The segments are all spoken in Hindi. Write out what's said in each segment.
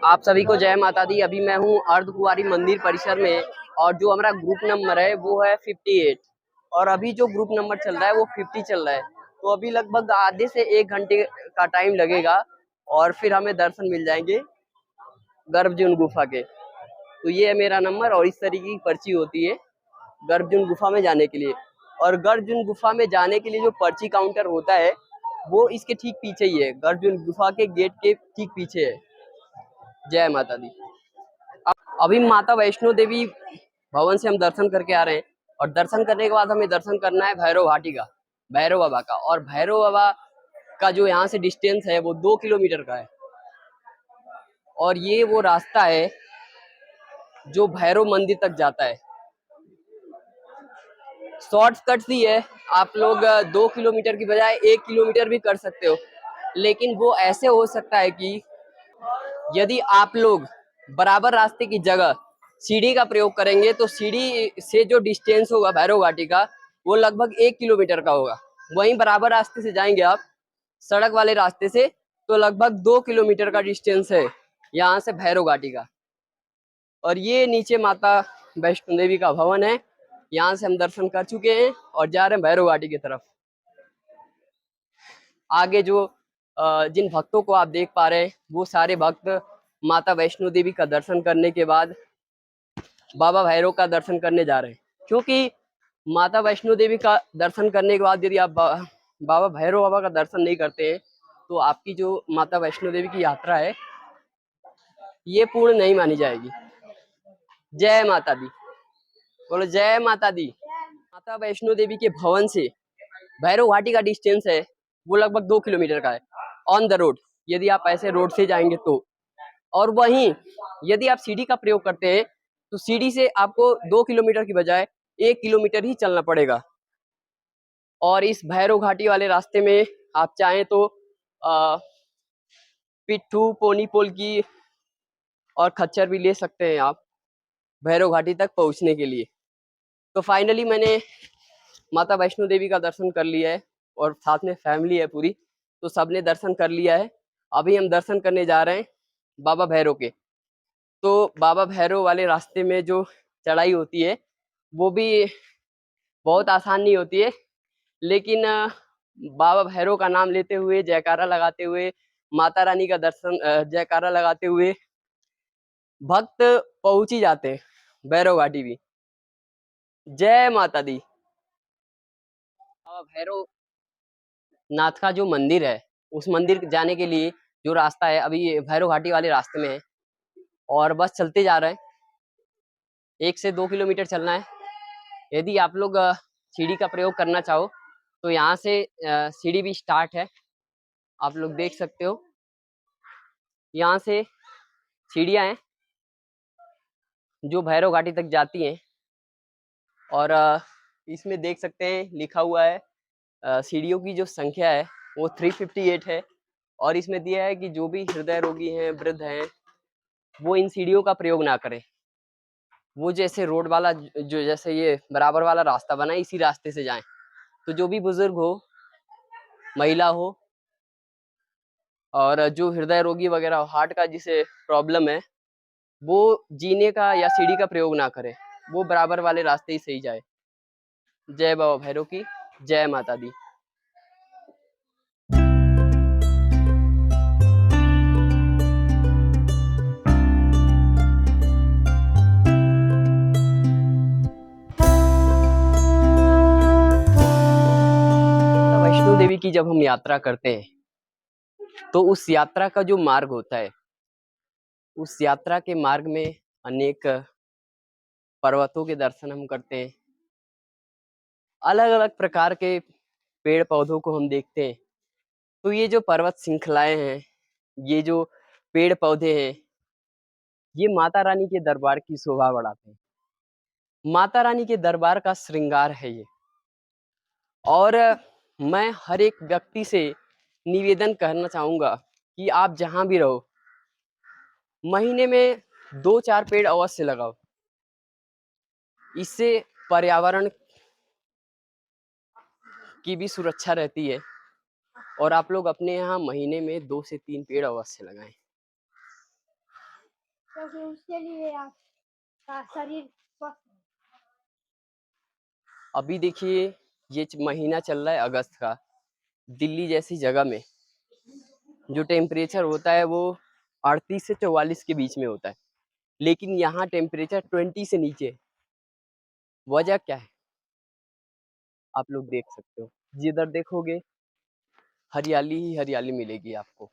आप सभी को जय माता दी। अभी मैं हूँ अर्धकुंवारी मंदिर परिसर में और जो हमारा ग्रुप नंबर है वो है 58 और अभी जो ग्रुप नंबर चल रहा है वो 50 चल रहा है। तो अभी लगभग आधे से 1 घंटे का टाइम लगेगा और फिर हमें दर्शन मिल जाएंगे गर्भजून गुफा के। तो ये है मेरा नंबर और इस तरीके की पर्ची होती है गर्भजून गुफा में जाने के लिए। और गर्भजून गुफा में जाने के लिए जो पर्ची काउंटर होता है वो इसके ठीक पीछे ही है, गर्भजून गुफा के गेट के ठीक पीछे है। जय माता दी। अभी माता वैष्णो देवी भवन से हम दर्शन करके आ रहे हैं और दर्शन करने के बाद हमें दर्शन करना है भैरव घाटी का, भैरव बाबा का। और भैरव बाबा का जो यहाँ से डिस्टेंस है वो 2 किलोमीटर का है और ये वो रास्ता है जो भैरव मंदिर तक जाता है। शॉर्टकट ही है, आप लोग 2 किलोमीटर की बजाय 1 किलोमीटर भी कर सकते हो, लेकिन वो ऐसे हो सकता है कि यदि आप लोग बराबर रास्ते की जगह सीढ़ी का प्रयोग करेंगे तो सीढ़ी से जो डिस्टेंस होगा भैरव घाटी का वो लगभग 1 किलोमीटर का होगा। वहीं बराबर रास्ते से जाएंगे आप सड़क वाले रास्ते से तो लगभग 2 किलोमीटर का डिस्टेंस है यहाँ से भैरव घाटी का। और ये नीचे माता वैष्णो देवी का भवन है, यहाँ से हम दर्शन कर चुके हैं और जा रहे हैं भैरव घाटी की तरफ। आगे जो जिन भक्तों को आप देख पा रहे हैं वो सारे भक्त माता वैष्णो देवी का दर्शन करने के बाद बाबा भैरव का दर्शन करने जा रहे हैं। क्योंकि माता वैष्णो देवी का दर्शन करने के बाद यदि आप बाबा भैरव बाबा का दर्शन नहीं करते हैं तो आपकी जो माता वैष्णो देवी की यात्रा है ये पूर्ण नहीं मानी जाएगी। जय माता दी, बोलो जय माता दी। माता वैष्णो देवी के भवन से भैरव घाटी का डिस्टेंस है वो लगभग 2 किलोमीटर का है ऑन द रोड, यदि आप ऐसे रोड से जाएंगे तो। और वहीं यदि आप सीढ़ी का प्रयोग करते हैं तो सीढ़ी से आपको 2 किलोमीटर की बजाय 1 किलोमीटर ही चलना पड़ेगा। और इस भैरव घाटी वाले रास्ते में आप चाहें तो पिट्ठू पोनी पोल की और खच्चर भी ले सकते हैं आप भैरव घाटी तक पहुंचने के लिए। तो फाइनली मैंने माता वैष्णो देवी का दर्शन कर लिया है और साथ में फैमिली है पूरी, तो सबने दर्शन कर लिया है। अभी हम दर्शन करने जा रहे हैं बाबा भैरव के। तो बाबा भैरव वाले रास्ते में जो चढ़ाई होती है वो भी बहुत आसान नहीं होती है, लेकिन बाबा भैरव का नाम लेते हुए जयकारा लगाते हुए माता रानी का दर्शन जयकारा लगाते हुए भक्त पहुंच ही जाते हैं भैरव घाटी भी। जय माता दी। बाबा भैरव नाथ का जो मंदिर है उस मंदिर जाने के लिए जो रास्ता है अभी भैरव घाटी वाले रास्ते में है और बस चलते जा रहे हैं। 1 से 2 किलोमीटर चलना है। यदि आप लोग सीढ़ी का प्रयोग करना चाहो तो यहाँ से सीढ़ी भी स्टार्ट है, आप लोग देख सकते हो। यहाँ से सीढ़ियाँ हैं जो भैरव घाटी तक जाती हैं और इसमें देख सकते हैं लिखा हुआ है सीढ़ियों की जो संख्या है वो 358 है। और इसमें दिया है कि जो भी हृदय रोगी हैं, वृद्ध हैं, वो इन सीढ़ियों का प्रयोग ना करें। वो जैसे रोड वाला जो जैसे ये बराबर वाला रास्ता बना है इसी रास्ते से जाएं। तो जो भी बुजुर्ग हो, महिला हो और जो हृदय रोगी वगैरह हो, हार्ट का जिसे प्रॉब्लम है, वो जीने का या सीढ़ी का प्रयोग ना करे, वो बराबर वाले रास्ते ही सही जाए। जय बाबा भैरव की, जय माता दी। वैष्णो देवी की जब हम यात्रा करते हैं तो उस यात्रा का जो मार्ग होता है उस यात्रा के मार्ग में अनेक पर्वतों के दर्शन हम करते हैं, अलग अलग प्रकार के पेड़ पौधों को हम देखते हैं। तो ये जो पर्वत श्रृंखलाएं हैं, ये जो पेड़ पौधे हैं, ये माता रानी के दरबार की शोभा बढ़ाते हैं। माता रानी के दरबार का श्रृंगार है ये। और मैं हर एक व्यक्ति से निवेदन करना चाहूंगा कि आप जहां भी रहो महीने में 2-4 पेड़ अवश्य लगाओ। इससे पर्यावरण की भी सुरक्षा रहती है और आप लोग अपने यहाँ महीने में 2 से 3 पेड़ अवश्य लगाएं। क्योंकि उसके लिए आपका शरीर स्वस्थ। अभी देखिए ये महीना चल रहा है अगस्त का, दिल्ली जैसी जगह में जो टेम्परेचर होता है वो 38 से 44 के बीच में होता है, लेकिन यहाँ टेम्परेचर 20 से नीचे है। वजह क्या है आप लोग देख सकते हो, जिधर देखोगे हरियाली ही हरियाली मिलेगी आपको।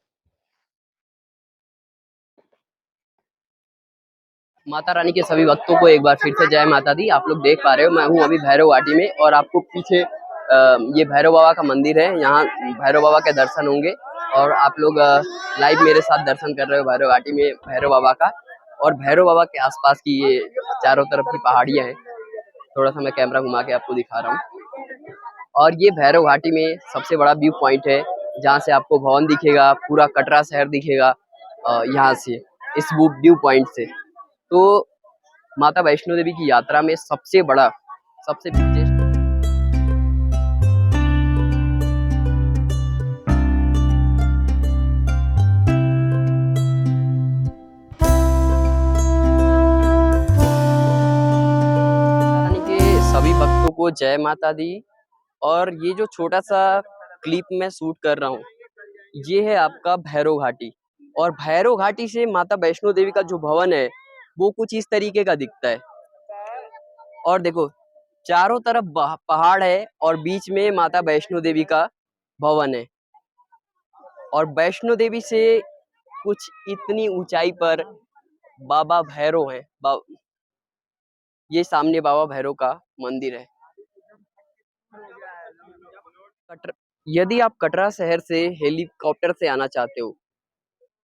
माता रानी के सभी भक्तों को एक बार फिर से जय माता दी। आप लोग देख पा रहे हो मैं हूँ अभी भैरव घाटी में, और आपको पीछे ये भैरव बाबा का मंदिर है। यहाँ भैरव बाबा के दर्शन होंगे और आप लोग लाइव मेरे साथ दर्शन कर रहे हो भैरव घाटी में भैरव बाबा का। और भैरव बाबा के आसपास की ये चारों तरफ की पहाड़ियाँ हैं। थोड़ा सा मैं कैमरा घुमा के आपको दिखा रहा हूँ। और ये भैरव घाटी में सबसे बड़ा व्यू पॉइंट है, जहाँ से आपको भवन दिखेगा, पूरा कटरा शहर दिखेगा यहाँ से, इस व्यू पॉइंट से। तो माता वैष्णो देवी की यात्रा में सबसे बड़ा, सबसे बिगेस्ट रानी के सभी भक्तों को जय माता दी। और ये जो छोटा सा क्लिप मैं शूट कर रहा हूँ, ये है आपका भैरव घाटी। और भैरव घाटी से माता वैष्णो देवी का जो भवन है वो कुछ इस तरीके का दिखता है। और देखो चारों तरफ पहाड़ है और बीच में माता वैष्णो देवी का भवन है। और वैष्णो देवी से कुछ इतनी ऊंचाई पर बाबा भैरव है। ये सामने बाबा भैरव का मंदिर है। यदि आप कटरा शहर से हेलीकॉप्टर से आना चाहते हो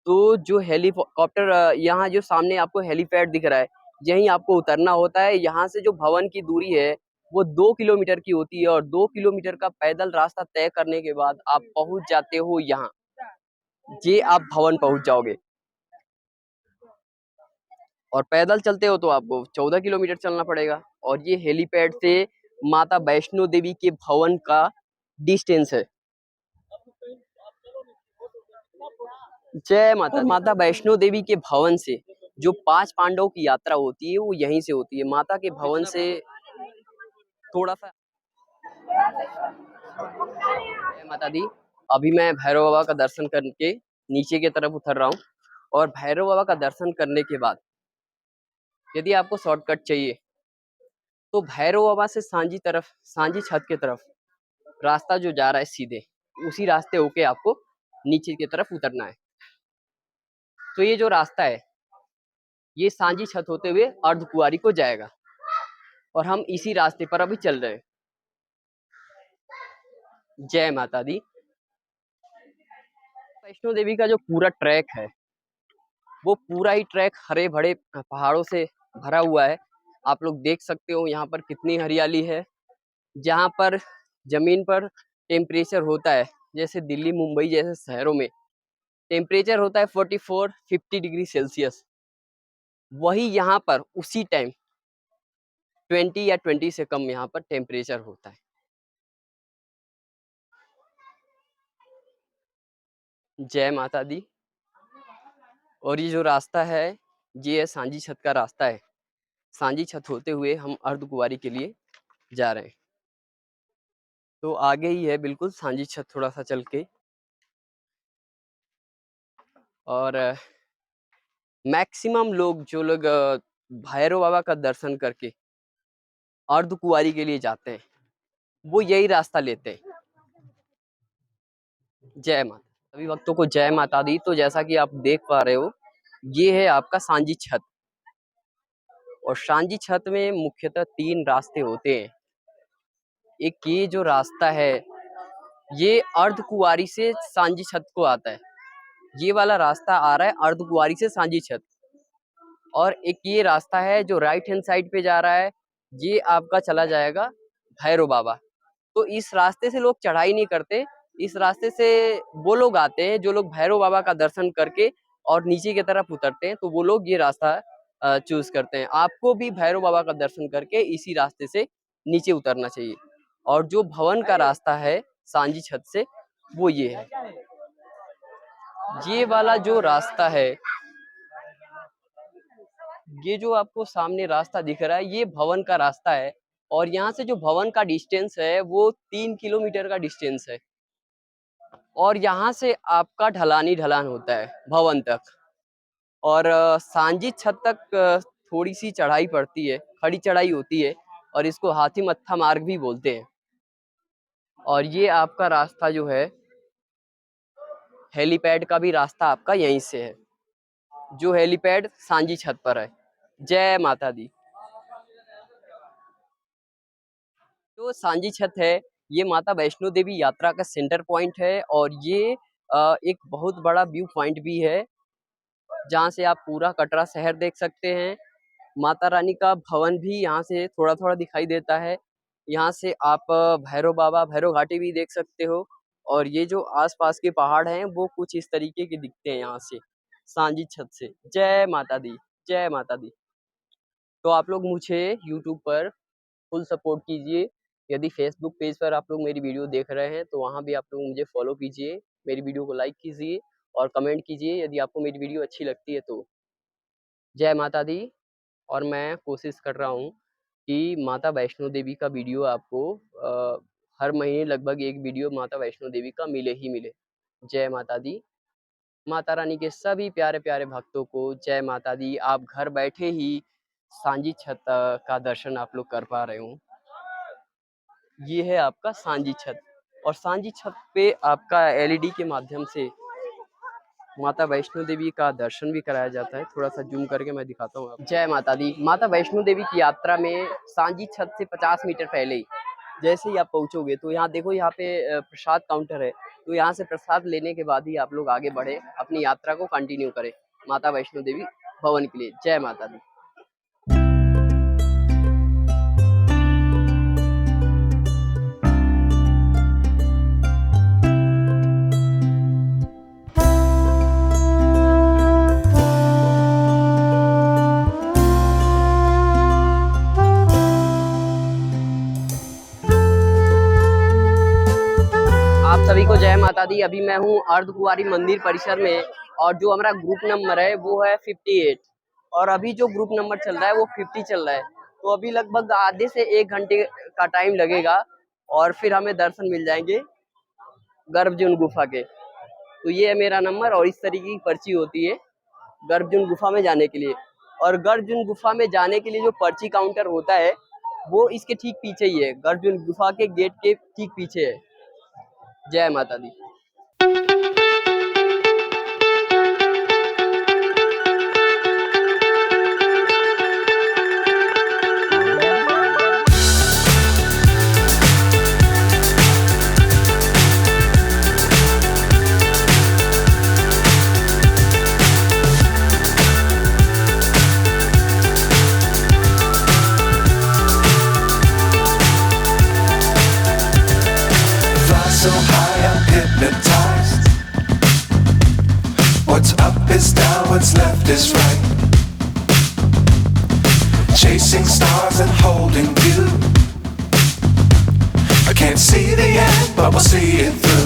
तो जो हेलीकॉप्टर यहाँ जो सामने आपको हेलीपैड दिख रहा है, यहीं आपको उतरना होता है। यहाँ से जो भवन की दूरी है वो 2 किलोमीटर की होती है, और 2 किलोमीटर का पैदल रास्ता तय करने के बाद आप पहुंच जाते हो यहाँ, ये आप भवन पहुंच जाओगे। और पैदल चलते हो तो आपको 14 किलोमीटर चलना पड़ेगा। और ये हेलीपैड से माता वैष्णो देवी के भवन का डिस्टेंस है। जय माता। माता वैष्णो देवी के भवन से जो 5 पांडवों की यात्रा होती है वो यहीं से होती है। माता के भवन से थोड़ा सा। जय माता दी। अभी मैं भैरव बाबा का दर्शन करके नीचे की तरफ उतर रहा हूँ। और भैरव बाबा का दर्शन करने के बाद यदि आपको शॉर्टकट चाहिए तो भैरव बाबा से सांझी तरफ, सांझी छत की तरफ रास्ता जो जा रहा है सीधे, उसी रास्ते होके आपको नीचे की तरफ उतरना है। तो ये जो रास्ता है ये सांझी छत होते हुए अर्धकुंवारी को जाएगा, और हम इसी रास्ते पर अभी चल रहे हैं। जय माता दी। वैष्णो देवी का जो पूरा ट्रैक है वो पूरा ही ट्रैक हरे भरे पहाड़ों से भरा हुआ है। आप लोग देख सकते हो यहाँ पर कितनी हरियाली है। जहाँ पर जमीन पर टेम्परेचर होता है, जैसे दिल्ली मुंबई जैसे शहरों में टेम्परेचर होता है 44-50 डिग्री सेल्सियस, वही यहाँ पर उसी टाइम 20 या 20 से कम यहाँ पर टेम्परेचर होता है। जय माता दी। और ये जो रास्ता है ये सांझी छत का रास्ता है। सांझी छत होते हुए हम अर्धकुंवारी के लिए जा रहे हैं। तो आगे ही है बिल्कुल सांझी छत, थोड़ा सा चल के। और मैक्सिमम लोग जो लोग भैरव बाबा का दर्शन करके अर्धकुंवारी के लिए जाते हैं वो यही रास्ता लेते हैं। जय माता। सभी भक्तों को जय माता दी। तो जैसा कि आप देख पा रहे हो ये है आपका सांझी छत। और सांझी छत में मुख्यतः 3 रास्ते होते हैं। एक ये जो रास्ता है ये अर्धकुंवारी से सांझी छत को आता है। ये वाला रास्ता आ रहा है अर्धकुंवारी से सांझी छत। और एक ये रास्ता है जो राइट हैंड साइड पे जा रहा है, ये आपका चला जाएगा भैरव बाबा। तो इस रास्ते से लोग चढ़ाई नहीं करते, इस रास्ते से वो लोग आते हैं जो लोग भैरव बाबा का दर्शन करके और नीचे की तरफ उतरते हैं, तो वो लोग ये रास्ता चूज करते हैं। आपको भी भैरव बाबा का दर्शन करके इसी रास्ते से नीचे उतरना चाहिए। और जो भवन का रास्ता है सांझी छत से वो ये है। ये वाला जो रास्ता है ये जो आपको सामने रास्ता दिख रहा है ये भवन का रास्ता है और यहाँ से जो भवन का डिस्टेंस है वो 3 किलोमीटर का डिस्टेंस है और यहाँ से आपका ढलानी ढलान होता है भवन तक और सांझी छत तक थोड़ी सी चढ़ाई पड़ती है, खड़ी चढ़ाई होती है और इसको हाथी मत्था मार्ग भी बोलते हैं। और ये आपका रास्ता जो है हेलीपैड का भी रास्ता आपका यहीं से है, जो हेलीपैड सांझी छत पर है। जय माता दी। जो सांझी छत है ये माता वैष्णो देवी यात्रा का सेंटर पॉइंट है और ये एक बहुत बड़ा व्यू पॉइंट भी है जहाँ से आप पूरा कटरा शहर देख सकते हैं। माता रानी का भवन भी यहाँ से थोड़ा थोड़ा दिखाई देता है। यहाँ से आप भैरव बाबा भैरव घाटी भी देख सकते हो और ये जो आसपास के पहाड़ हैं वो कुछ इस तरीके के दिखते हैं यहाँ से सांझी छत से। जय माता दी, जय माता दी। तो आप लोग मुझे यूट्यूब पर फुल सपोर्ट कीजिए। यदि फेसबुक पेज पर आप लोग मेरी वीडियो देख रहे हैं तो वहाँ भी आप लोग मुझे फॉलो कीजिए, मेरी वीडियो को लाइक कीजिए और कमेंट कीजिए यदि आपको मेरी वीडियो अच्छी लगती है तो। जय माता दी। और मैं कोशिश कर रहा हूँ कि माता वैष्णो देवी का वीडियो आपको हर महीने लगभग एक वीडियो माता वैष्णो देवी का मिले ही मिले। जय माता दी। माता रानी के सभी प्यारे प्यारे भक्तों को जय माता दी। आप घर बैठे ही सांझी छत का दर्शन आप लोग कर पा रहे हो। ये है आपका सांझी छत और सांझी छत पे आपका एलईडी के माध्यम से माता वैष्णो देवी का दर्शन भी कराया जाता है। थोड़ा सा जूम करके मैं दिखाता हूँ आपको। जय माता दी। माता वैष्णो देवी की यात्रा में सांझी छत से 50 मीटर पहले ही जैसे ही आप पहुंचोगे तो यहाँ देखो, यहाँ पे प्रसाद काउंटर है। तो यहाँ से प्रसाद लेने के बाद ही आप लोग आगे बढ़े, अपनी यात्रा को कंटिन्यू करें माता वैष्णो देवी भवन के लिए। जय माता दी। आप सभी को जय माता दी। अभी मैं हूँ अर्धकुंवारी मंदिर परिसर में और जो हमारा ग्रुप नंबर है वो है 58 और अभी जो ग्रुप नंबर चल रहा है वो 50 चल रहा है। तो अभी लगभग आधे से 1 घंटे का टाइम लगेगा और फिर हमें दर्शन मिल जाएंगे गर्भजून गुफा के। तो ये है मेरा नंबर और इस तरीके की पर्ची होती है गर्भजून गुफा में जाने के लिए। और गर्भजून गुफा में जाने के लिए जो पर्ची काउंटर होता है वो इसके ठीक पीछे ही है, गर्भजून गुफा के गेट के ठीक पीछे है। जय माता दी। So high I'm hypnotized. What's up is down, what's left is right. Chasing stars and holding you. I can't see the end, but we'll see it through.